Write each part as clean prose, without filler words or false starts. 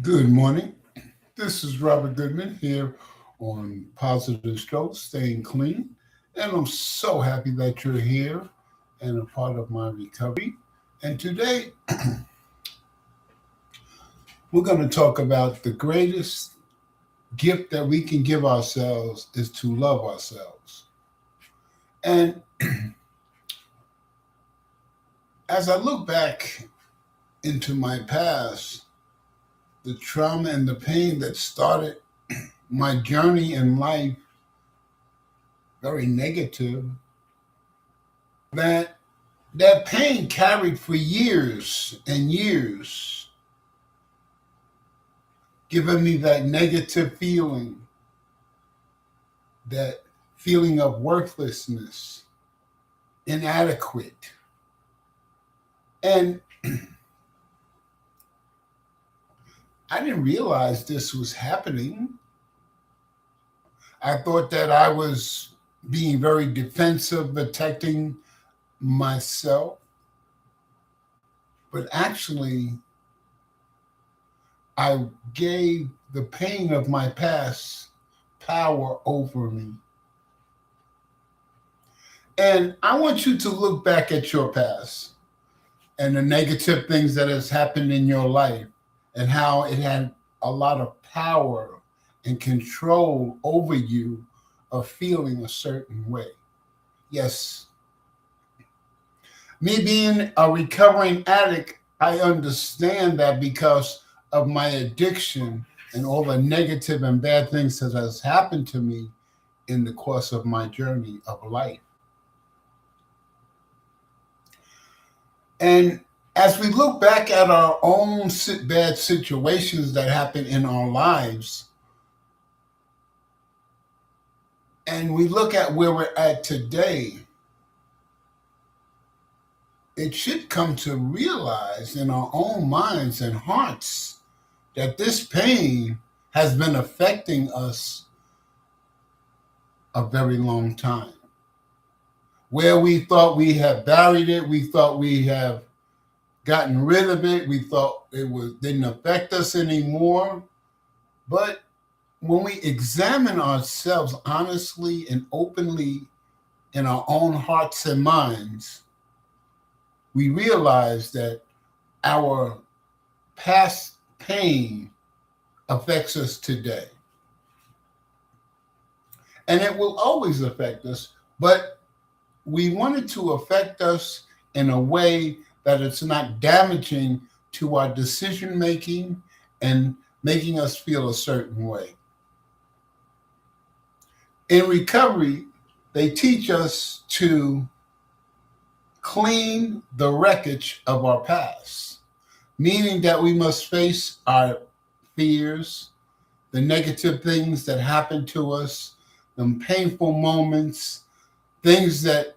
Good morning. This is Robert Goodman here on Positive Strokes, Staying Clean. And I'm so happy that you're here and a part of my recovery. And today we're going to talk about the greatest gift that we can give ourselves is to love ourselves. And as I look back into my past, the trauma and the pain that started my journey in life very negative, that that pain carried for years and years, giving me that negative feeling, that feeling of worthlessness, inadequate. And I didn't realize this was happening. I thought that I was being very defensive, protecting myself, but actually, I gave the pain of my past power over me. And I want you to look back at your past and the negative things that has happened in your life and how it had a lot of power and control over you of feeling a certain way. Yes, me being a recovering addict, I understand that because of my addiction and all the negative and bad things that has happened to me in the course of my journey of life. And as we look back at our own bad situations that happen in our lives, and we look at where we're at today, it should come to realize in our own minds and hearts that this pain has been affecting us a very long time. Where we thought we have buried it, we thought we have gotten rid of it, we thought didn't affect us anymore. But when we examine ourselves honestly and openly in our own hearts and minds, we realize that our past pain affects us today. And it will always affect us, but we want it to affect us in a way that it's not damaging to our decision making and making us feel a certain way. In recovery, they teach us to clean the wreckage of our past, meaning that we must face our fears, the negative things that happened to us, the painful moments, things that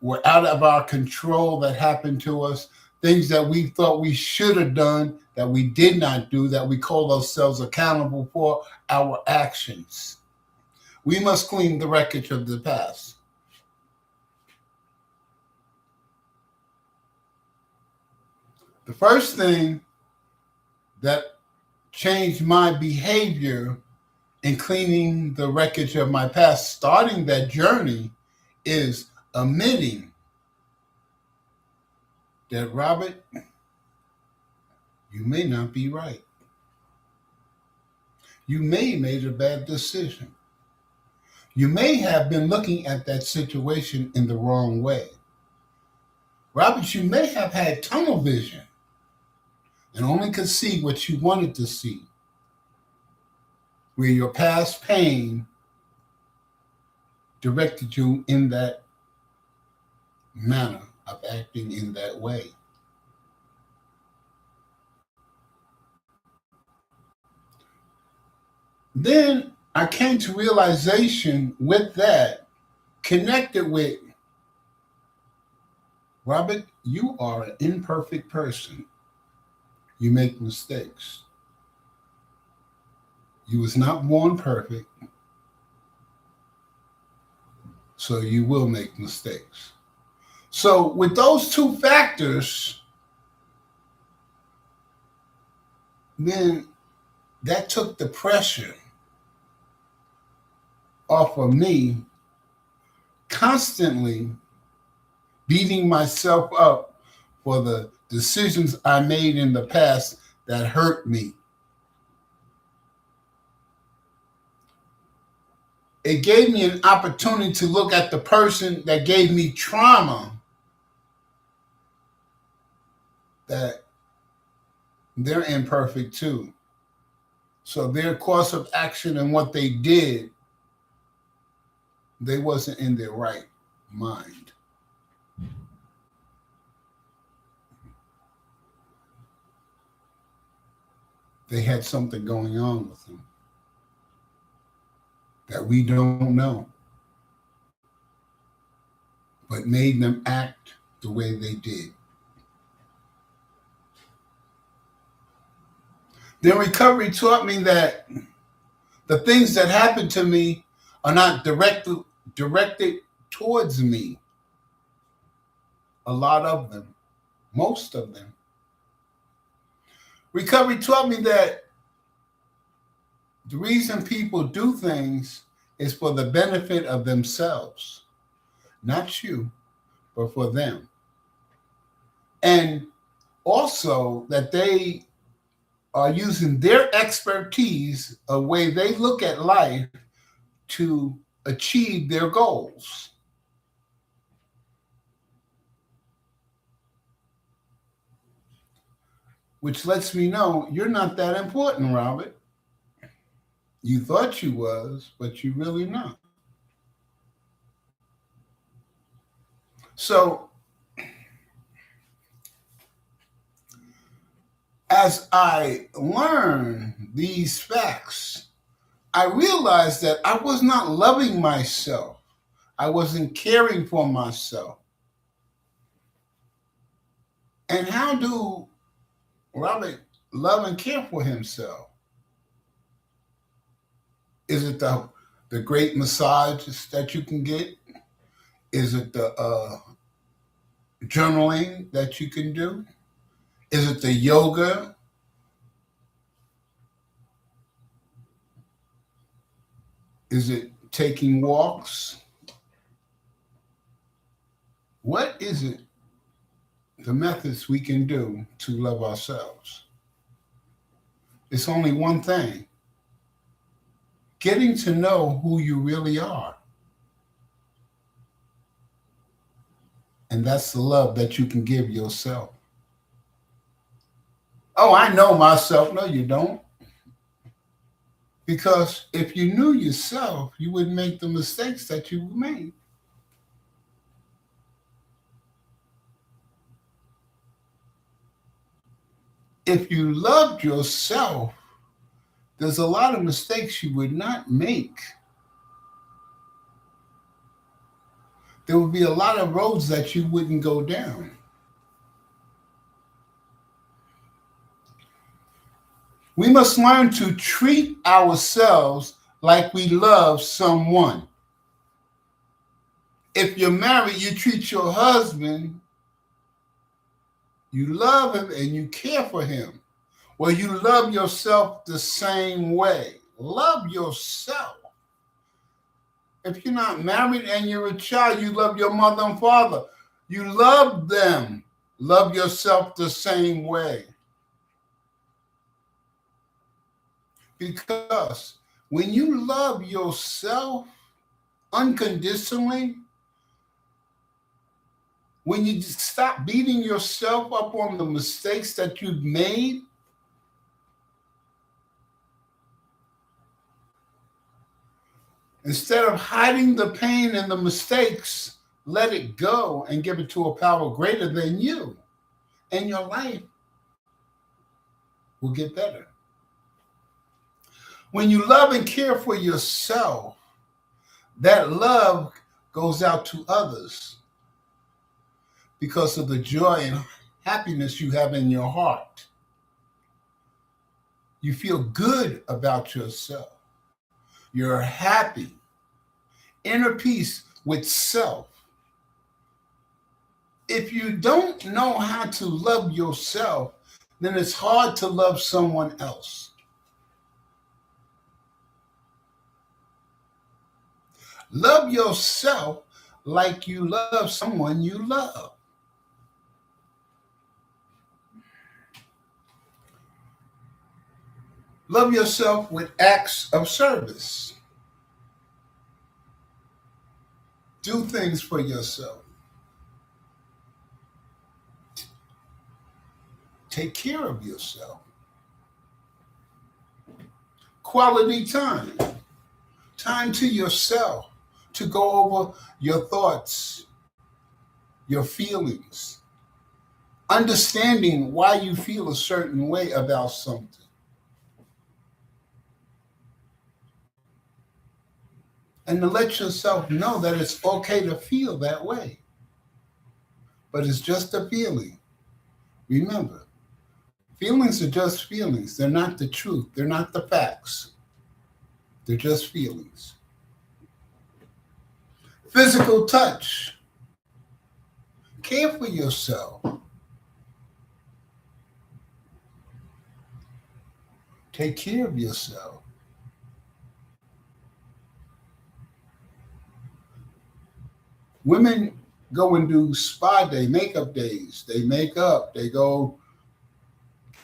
were out of our control that happened to us, things that we thought we should have done that we did not do, that we call ourselves accountable for our actions. We must clean the wreckage of the past. The first thing that changed my behavior in cleaning the wreckage of my past, starting that journey, is admitting that, Robert, you may not be right. You may have made a bad decision. You may have been looking at that situation in the wrong way. Robert, you may have had tunnel vision and only could see what you wanted to see, where your past pain directed you in that manner of acting in that way. Then I came to realization with that, connected with, Robert, you are an imperfect person. You make mistakes. You was not born perfect, so you will make mistakes. So with those two factors, then that took the pressure off of me constantly beating myself up for the decisions I made in the past that hurt me. It gave me an opportunity to look at the person that gave me trauma, that they're imperfect too. So their course of action and what they did, they wasn't in their right mind. They had something going on with them that we don't know, but made them act the way they did. Then recovery taught me that the things that happened to me are not directed towards me. A lot of them, most of them. Recovery taught me that the reason people do things is for the benefit of themselves, not you, but for them. And also that they are using their expertise, a way they look at life, to achieve their goals. Which lets me know you're not that important, Robert. You thought you was, but you really not. So as I learn these facts, I realized that I was not loving myself. I wasn't caring for myself. And how do Robert love and care for himself? Is it the great massages that you can get? Is it the journaling that you can do? Is it the yoga? Is it taking walks? What is it, the methods we can do to love ourselves? It's only one thing: getting to know who you really are. And that's the love that you can give yourself. Oh, I know myself. No, you don't. Because if you knew yourself, you wouldn't make the mistakes that you made. If you loved yourself, there's a lot of mistakes you would not make. There would be a lot of roads that you wouldn't go down. We must learn to treat ourselves like we love someone. If you're married, you treat your husband, you love him and you care for him. Well, you love yourself the same way. Love yourself. If you're not married and you're a child, you love your mother and father. You love them. Love yourself the same way. Because when you love yourself unconditionally, when you stop beating yourself up on the mistakes that you've made, instead of hiding the pain and the mistakes, let it go and give it to a power greater than you, and your life will get better. When you love and care for yourself, that love goes out to others because of the joy and happiness you have in your heart. You feel good about yourself. You're happy. Inner peace with self. If you don't know how to love yourself, then it's hard to love someone else. Love yourself like you love someone you love. Love yourself with acts of service. Do things for yourself. Take care of yourself. Quality time. Time to yourself to go over your thoughts, your feelings, understanding why you feel a certain way about something. And to let yourself know that it's okay to feel that way. But it's just a feeling. Remember, feelings are just feelings. They're not the truth. They're not the facts. They're just feelings. Physical touch. Care for yourself. Take care of yourself. Women go and do spa day, makeup days. They make up. They go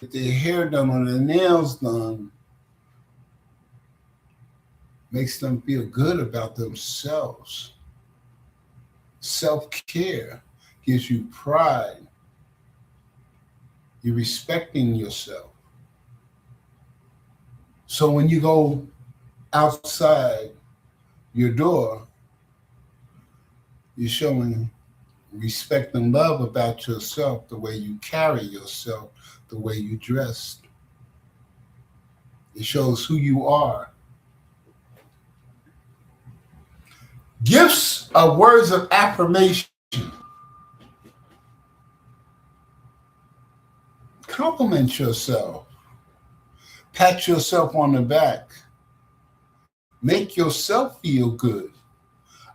get their hair done or their nails done. Makes them feel good about themselves. Self-care gives you pride. You're respecting yourself. So when you go outside your door, you're showing respect and love about yourself, the way you carry yourself, the way you dress. It shows who you are. Gifts are words of affirmation. Compliment yourself. Pat yourself on the back. Make yourself feel good.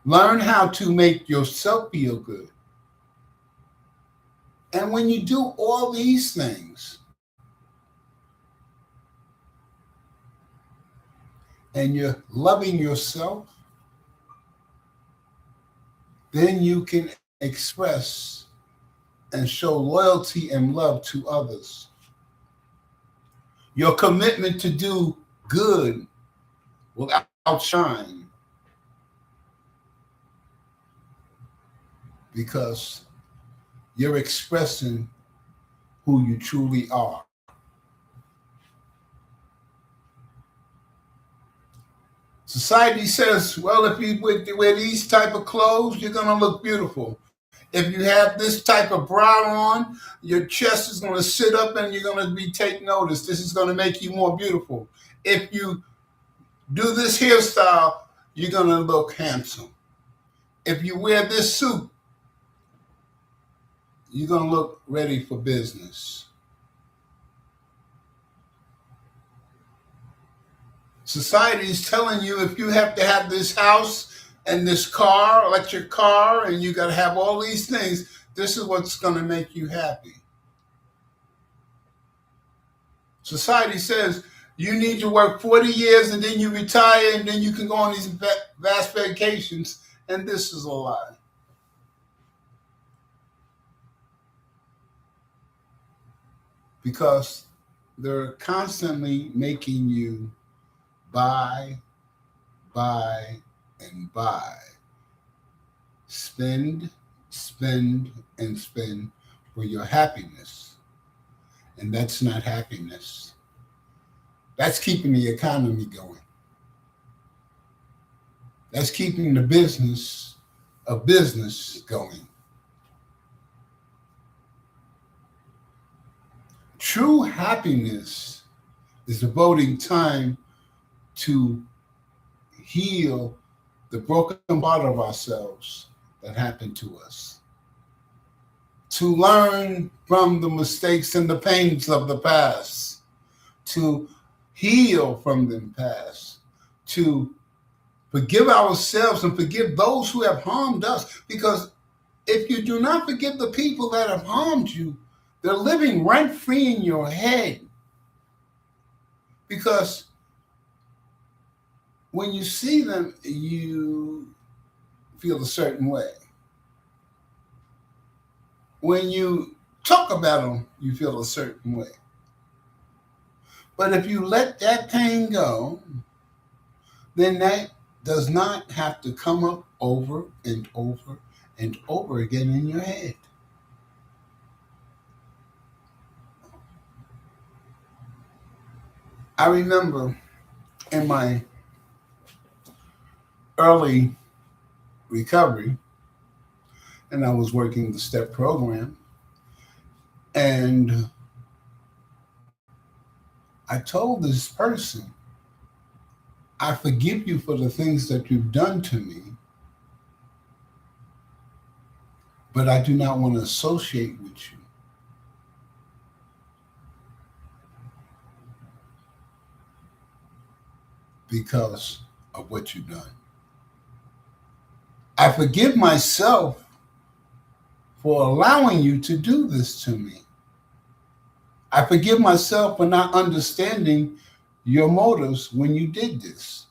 Learn how to make yourself feel good. And when you do all these things, and you're loving yourself, then you can express and show loyalty and love to others. Your commitment to do good will outshine because you're expressing who you truly are. Society says, well, if you wear these type of clothes, you're going to look beautiful. If you have this type of bra on, your chest is going to sit up and you're going to be take notice. This is going to make you more beautiful. If you do this hairstyle, you're going to look handsome. If you wear this suit, you're going to look ready for business. Society is telling you if you have to have this house and this car, electric car, and you got to have all these things, this is what's going to make you happy. Society says you need to work 40 years and then you retire and then you can go on these vast vacations, and this is a lie. Because they're constantly making you buy, and buy. Spend, and spend for your happiness. And that's not happiness. That's keeping the economy going. That's keeping the business of business going. True happiness is devoting time to heal the broken part of ourselves that happened to us. To learn from the mistakes and the pains of the past. To heal from the past. To forgive ourselves and forgive those who have harmed us. Because if you do not forgive the people that have harmed you, they're living rent-free in your head. Because when you see them, you feel a certain way. When you talk about them, you feel a certain way. But if you let that pain go, then that does not have to come up over and over and over again in your head. I remember in my early recovery, and I was working the STEP program, and I told this person, I forgive you for the things that you've done to me, but I do not want to associate with you. Because of what you've done. I forgive myself for allowing you to do this to me. I forgive myself for not understanding your motives when you did this.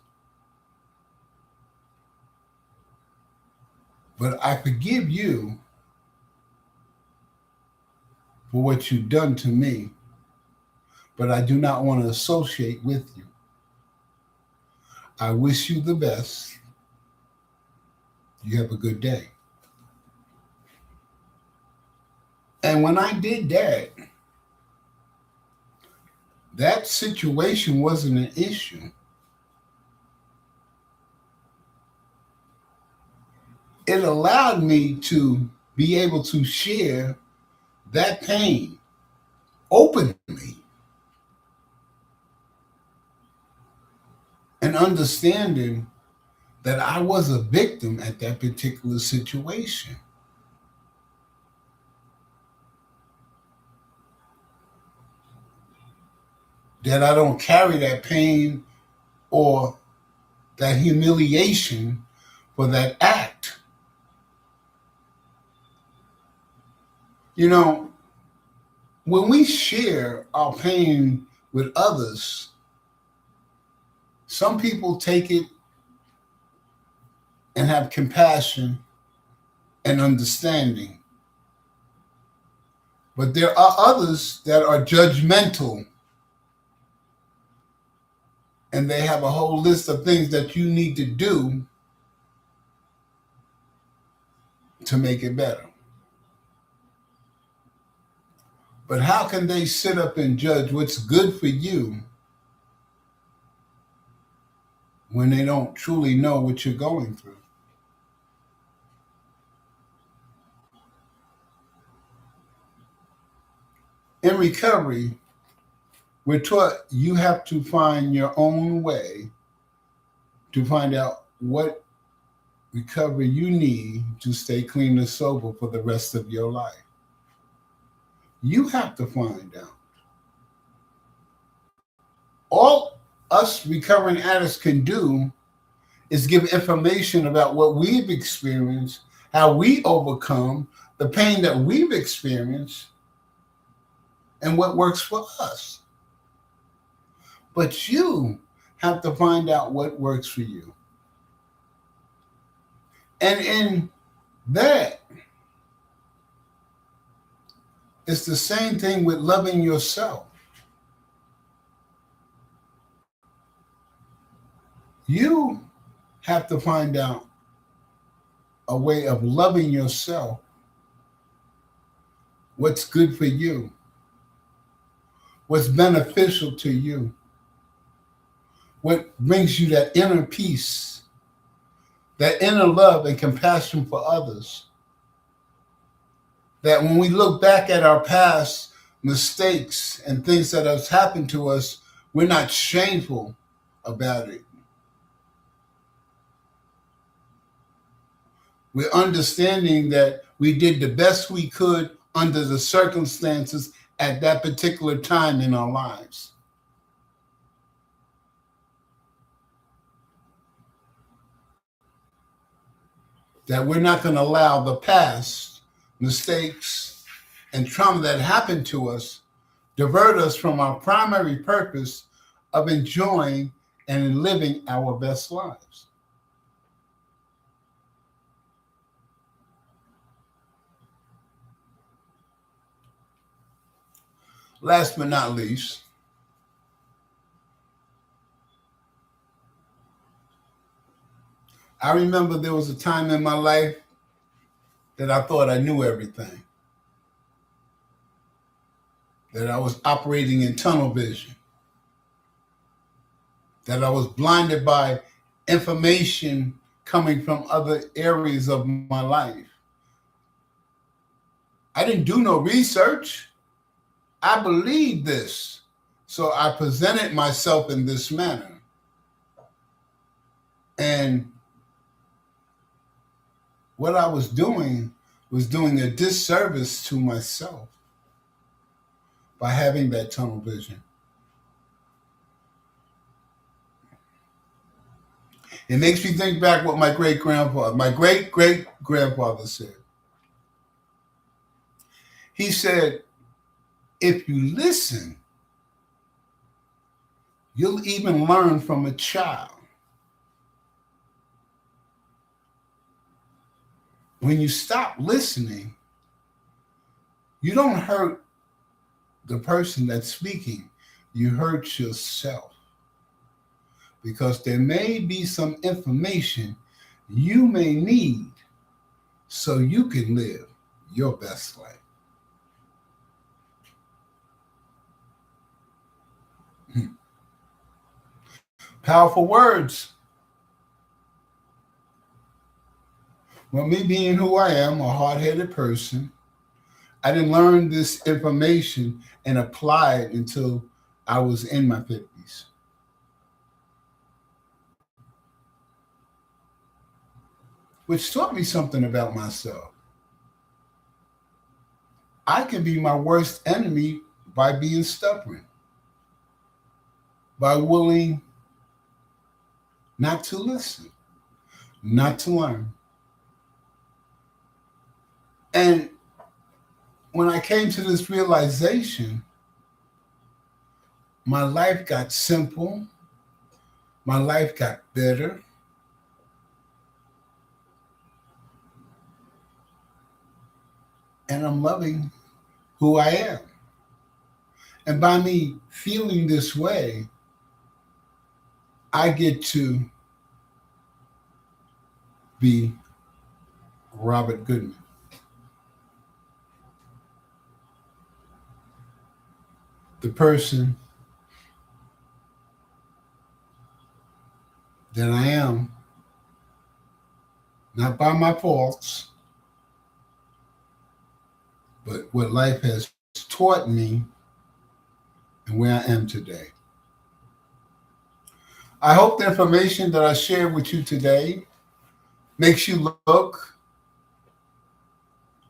But I forgive you for what you've done to me, but I do not want to associate with you. I wish you the best. You have a good day. And when I did that, that situation wasn't an issue. It allowed me to be able to share that pain openly and understanding that I was a victim at that particular situation. That I don't carry that pain or that humiliation for that act. You know, when we share our pain with others, some people take it and have compassion and understanding. But there are others that are judgmental, and they have a whole list of things that you need to do to make it better. But how can they sit up and judge what's good for you when they don't truly know what you're going through? In recovery, we're taught you have to find your own way to find out what recovery you need to stay clean and sober for the rest of your life. You have to find out. All us recovering addicts can do is give information about what we've experienced, how we overcome the pain that we've experienced, and what works for us. But you have to find out what works for you. And in that, it's the same thing with loving yourself. You have to find out a way of loving yourself, what's good for you, what's beneficial to you, what brings you that inner peace, that inner love and compassion for others. That when we look back at our past mistakes and things that have happened to us, we're not shameful about it. We're understanding that we did the best we could under the circumstances at that particular time in our lives. That we're not going to allow the past mistakes and trauma that happened to us divert us from our primary purpose of enjoying and living our best lives. Last but not least, I remember there was a time in my life that I thought I knew everything, that I was operating in tunnel vision, that I was blinded by information coming from other areas of my life. I didn't do no research. I believed this. So I presented myself in this manner. And what I was doing a disservice to myself by having that tunnel vision. It makes me think back what my great great grandfather said. He said, if you listen, you'll even learn from a child. When you stop listening, you don't hurt the person that's speaking, you hurt yourself. Because there may be some information you may need so you can live your best life. Powerful words. Well, me being who I am, a hard-headed person, I didn't learn this information and apply it until I was in my 50s. Which taught me something about myself. I can be my worst enemy by being stubborn, by willing not to listen, not to learn. And when I came to this realization, my life got simple, my life got better. And I'm loving who I am. And by me feeling this way, I get to be Robert Goodman. The person that I am, not by my faults, but what life has taught me and where I am today. I hope the information that I shared with you today makes you look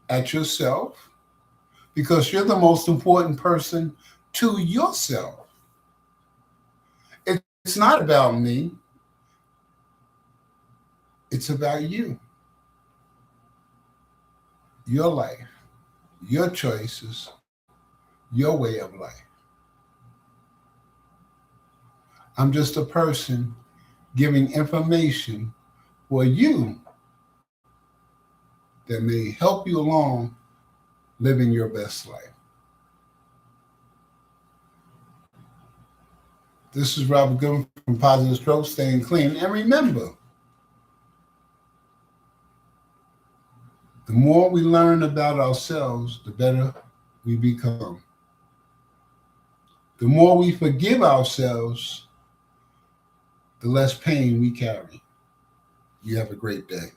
at yourself, because you're the most important person to yourself. It's not about me. It's about you, your life, your choices, your way of life. I'm just a person giving information for you that may help you along living your best life. This is Robert Goodman from Positive Stroke, Staying Clean. And remember, the more we learn about ourselves, the better we become. The more we forgive ourselves, the less pain we carry. You have a great day.